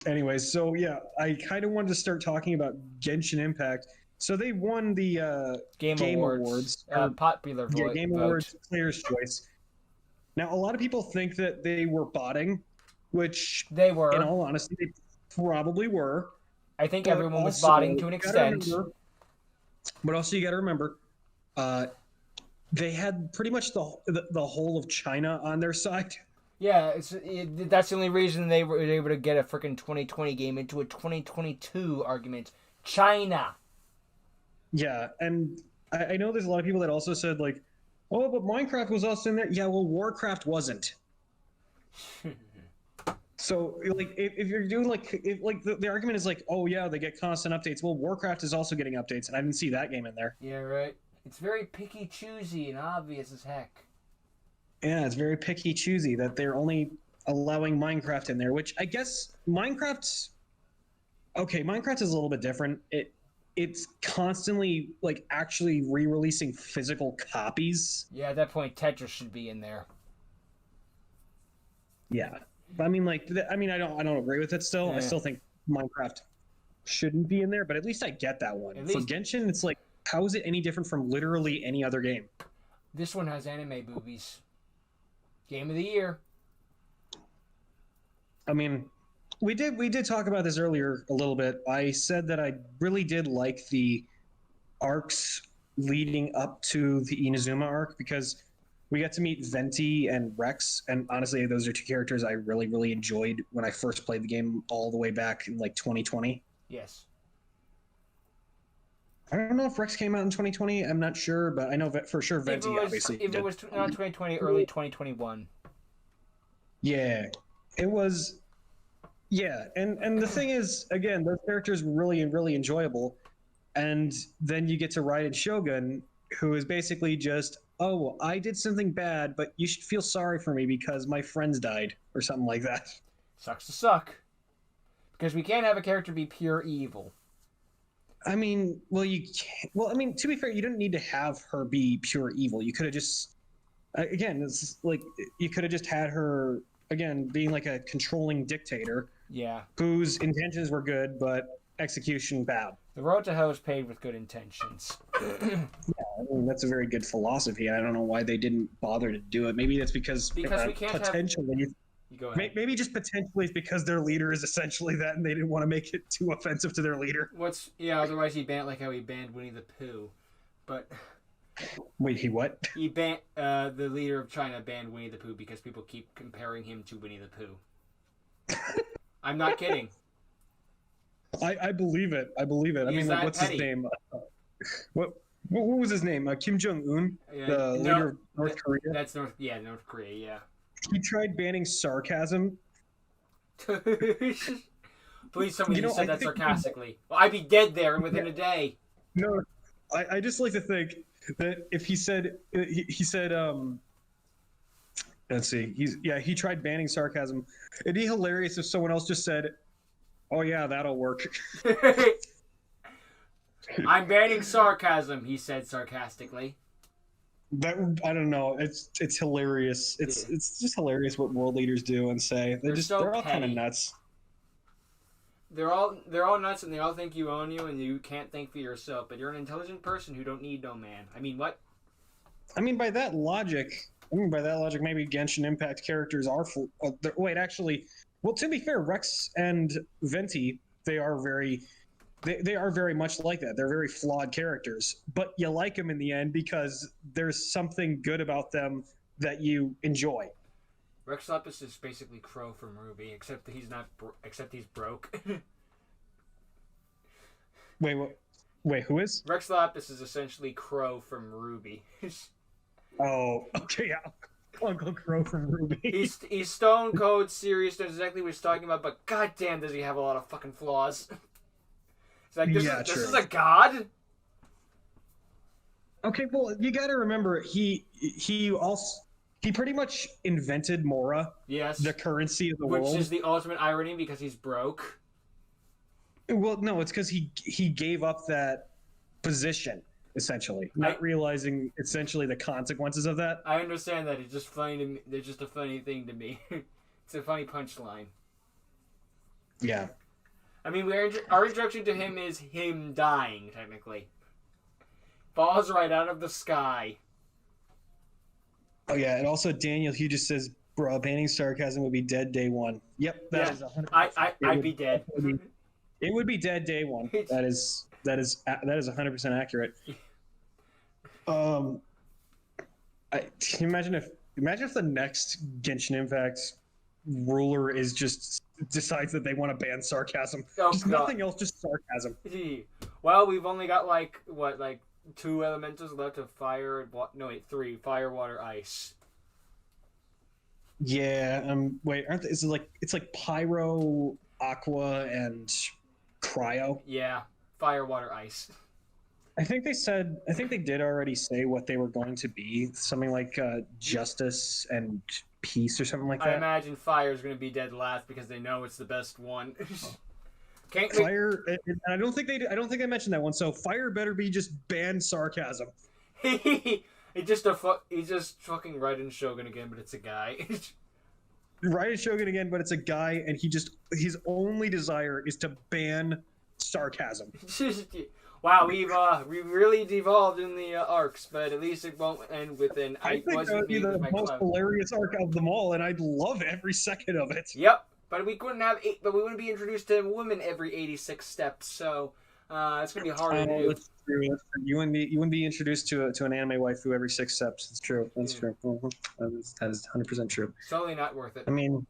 Anyways, so yeah, I kind of wanted to start talking about Genshin Impact. So they won the Game Game Awards, Awards, or popular yeah, Game vote. Awards Player's Choice. Now, a lot of people think that they were botting, which, They in were. all honesty, they probably were. I think But everyone was also, botting to you an got to extent. remember. But also, you got to remember, uh, they had pretty much the whole of China on their side. Yeah, that's the only reason they were able to get a freaking 2020 game into a 2022 argument. China. Yeah, and I know there's a lot of people that also said like, "Oh, but Minecraft was also in there." Yeah, well, Warcraft wasn't. So like if you're doing like like the argument is like, oh yeah, they get constant updates. Well, Warcraft is also getting updates, and I didn't see that game in there. Yeah, right. It's very picky, choosy, and obvious as heck. Yeah, it's very picky choosy that they're only allowing Minecraft in there, which I guess Minecraft's okay. Minecraft is a little bit different. It's constantly like actually re-releasing physical copies. Yeah, at that point, Tetris should be in there. Yeah, I mean like I don't agree with it still. I Yeah. still think Minecraft shouldn't be in there, but at least I get that one. At For least Genshin, it's like, how is it any different from literally any other game? this one has anime boobies. Game of the year. I mean, we did talk about this earlier a little bit. I said that I really did like the arcs leading up to the Inazuma arc because we got to meet Venti and Rex, and honestly, those are two characters I really, really enjoyed when I first played the game all the way back in like 2020. Yes. I don't know if Rex came out in 2020. I'm not sure, but I know for sure If it Venti was, obviously if it did. was not 2020, early 2021. Yeah, it was. Yeah, and the thing is, again, those characters were really, really enjoyable, and then you get to Raiden Shogun, who is basically just, oh, I did something bad, but you should feel sorry for me because my friends died or something like that. Sucks to suck. Because we can't have a character be pure evil. I mean, well, you can't. Well, I mean, to be fair, you didn't need to have her be pure evil. You could have just, again, it's like you could have just had her again being like a controlling dictator Yeah. whose intentions were good but execution bad. The road to hell is paved with good intentions. I mean, that's a very good philosophy. I don't know why they didn't bother to do it. Maybe that's because Because we can't have. potentially, You go ahead. maybe just potentially it's because their leader is essentially that, and they didn't want to make it too offensive to their leader. Yeah, otherwise he banned, like how he banned Winnie the Pooh. But Wait, he what? he banned, the leader of China banned Winnie the Pooh because people keep comparing him to Winnie the Pooh. I'm not kidding. I believe it. I believe it. I He's mean, like, that what's petty. his name? What what was his name? Kim Jong Un, the leader of North Korea. That's North Korea, yeah. He tried banning sarcasm. Please tell me you said I that think sarcastically. Well, I'd be dead there within a day. no, I just like to think that if he said he said let's see, he tried banning sarcasm. It'd be hilarious if someone else just said, "Oh yeah, that'll work." I'm banning sarcasm, he said sarcastically. That I don't know. It's hilarious. It's just hilarious what world leaders do and say. They're all kind of nuts. They're all nuts, and they all think you own you, and you can't think for yourself. But you're an intelligent person who don't need no man. I mean, what? I mean, by that logic, maybe Genshin Impact characters are full. Wait, actually, well, to be fair, Rex and Venti, they are very much like that. They're very flawed characters, but you like them in the end because there's something good about them that you enjoy. Rex Lapis is basically Crow from Ruby, except that he's not. Except he's broke. Wait, what? Wait, who is? Rex Lapis is essentially Crow from Ruby. Oh, okay, yeah. Uncle Crow from Ruby. he's stone cold serious. Knows exactly what he's talking about, but goddamn, does he have a lot of fucking flaws? It's like this is a god. Okay, well, you got to remember he pretty much invented Mora. Yes. The currency of the world. Which is the ultimate irony because he's broke. Well, no, it's because he gave up that position essentially, not realizing essentially the consequences of that. I understand that. It's just funny to me. It's just a funny thing to me. It's a funny punchline. Yeah. I mean, our introduction to him is him dying, technically. Falls right out of the sky. Oh yeah, and also Daniel Hugh just says, "Bro, banning sarcasm would be dead day one." Yep, that is 100%. I'd be dead. It would be dead day one. That is 100% accurate. Can you imagine if the next Genshin Impact ruler is just decides that they want to ban sarcasm? Just nothing else, just sarcasm. Well, we've only got like 2 elementals left of fire. No, wait, 3: fire, water, ice. Yeah. Wait, is it like it's like pyro, aqua, and cryo? Yeah, fire, water, ice. I think they did already say what they were going to be. Something like justice and peace or something like that. I imagine fire is going to be dead last because they know it's the best one. Fire. I don't think they mentioned that one. So fire better be just ban sarcasm. He's just fucking Raiden Shogun again, but it's a guy. Raiden Shogun again, but it's a guy, and his only desire is to ban sarcasm. Wow, we've really devolved in the arcs, but at least it won't end with an I think that would be the most hilarious arc of them all, and I'd love every second of it. Yep, but we wouldn't be introduced to women every 86 steps, so it's gonna be hard to do. That's true. You wouldn't be introduced to an anime waifu every 6 steps. That's true. That's true. That is 100% true. It's totally not worth it. I mean,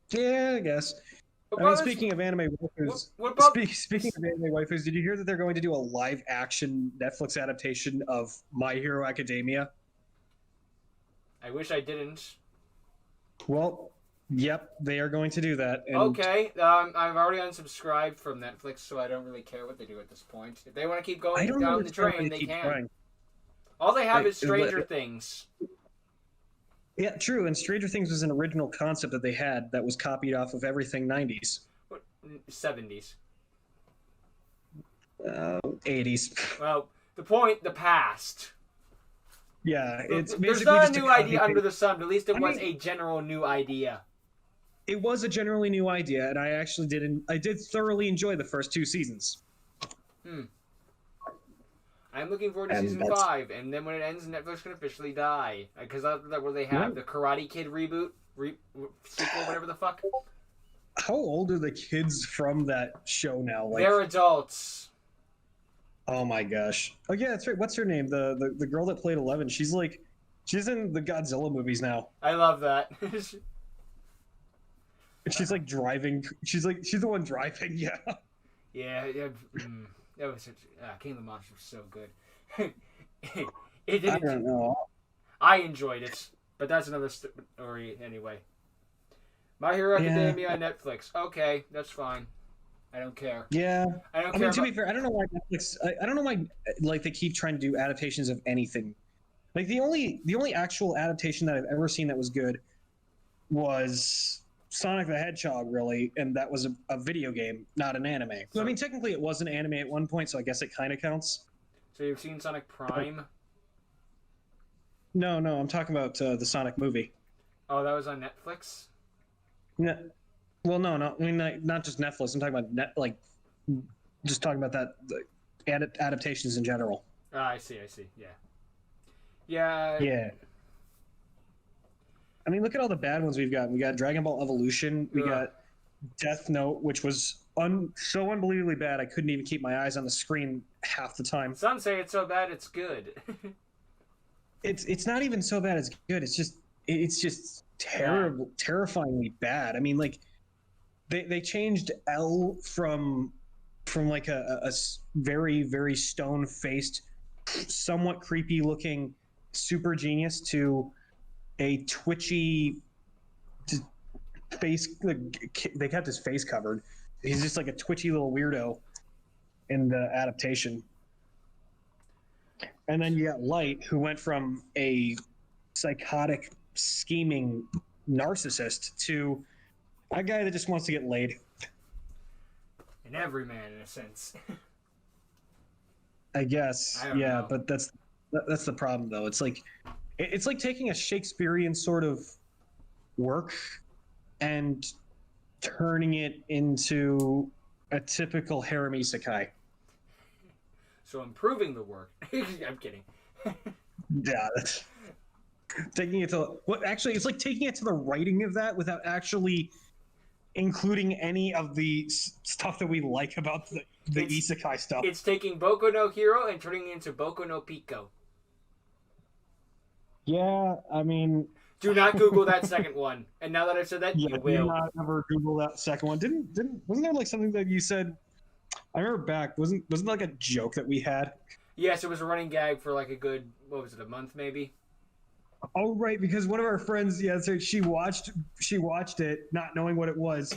yeah, I guess. Speaking of anime waifus, speaking of anime waifus, did you hear that they're going to do a live-action Netflix adaptation of My Hero Academia? I wish I didn't. Well, yep, they are going to do that. And okay, I've already unsubscribed from Netflix, so I don't really care what they do at this point. If they want to keep going down the train, they can. Trying. All they have is Stranger Things. Yeah, true. And Stranger Things was an original concept that they had that was copied off of everything 90s. 70s. 80s. Well, the past. Yeah, it's basically there's not a new idea under the sun, but at least it was a general new idea. It was a generally new idea, and I did thoroughly enjoy the first 2 seasons. I'm looking forward to season 5, and then when it ends, Netflix can officially die. Because that's where they have the Karate Kid reboot, sequel, whatever the fuck. How old are the kids from that show now? They're adults. Oh my gosh. Oh yeah, that's right. What's her name? The girl that played 11. She's in the Godzilla movies now. I love that. She's like driving. She's the one driving. Yeah. Yeah. That was such. King of the Monsters was so good. It didn't. I don't know. I enjoyed it, but that's another story anyway. My Hero Academia on Netflix. Okay, that's fine. I don't care. Yeah. I don't care. I mean, to be fair, I don't know why Netflix. I don't know why they keep trying to do adaptations of anything. Like the only actual adaptation that I've ever seen that was good was Sonic the Hedgehog, really, and that was a video game, not an anime. So, I mean, technically it was an anime at one point, so I guess it kind of counts. So you've seen Sonic Prime? No, I'm talking about the Sonic movie. Oh, that was on Netflix? No, well, no, I mean, not just Netflix. I'm talking about just talking about the adaptations in general. I see, yeah. Yeah. I mean, look at all the bad ones we've got. We got Dragon Ball Evolution. We got Death Note, which was so unbelievably bad I couldn't even keep my eyes on the screen half the time. Some say it's so bad it's good. It's not even so bad it's good. It's just terrible, terrifyingly bad. I mean, like they changed L from like a very, very stone-faced, somewhat creepy-looking super genius to a twitchy face. They kept his face covered. He's just like a twitchy little weirdo in the adaptation. And then you got Light, who went from a psychotic, scheming narcissist to a guy that just wants to get laid. An everyman, in a sense. I guess. Yeah, but that's the problem, though. It's like taking a Shakespearean sort of work and turning it into a typical harem isekai. So improving the work. I'm kidding. Yeah, that's taking it to actually it's like taking it to the writing of that without actually including any of the stuff that we like about the isekai stuff. It's taking Boku no Hero and turning it into Boku no Pico. Yeah, I mean, do not Google that second one. And now that I've said that, you will. Do not ever Google that second one. Wasn't there like something that you said? I remember back. Wasn't like a joke that we had? Yes, it was a running gag for like a good, what was it, a month maybe? Oh right, because one of our friends, so she watched it, not knowing what it was,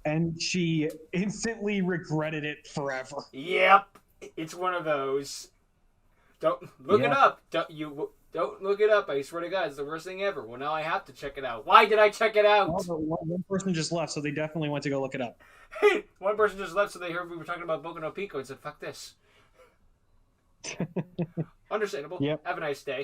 and she instantly regretted it forever. Yep, it's one of those. Don't look it up. Don't look it up. I swear to God, it's the worst thing ever. Well, now I have to check it out. Why did I check it out? Well, one person just left, so they definitely went to go look it up. One person just left, so they heard we were talking about Boku no Pico and said, "Fuck this." Understandable. Yep. Have a nice day.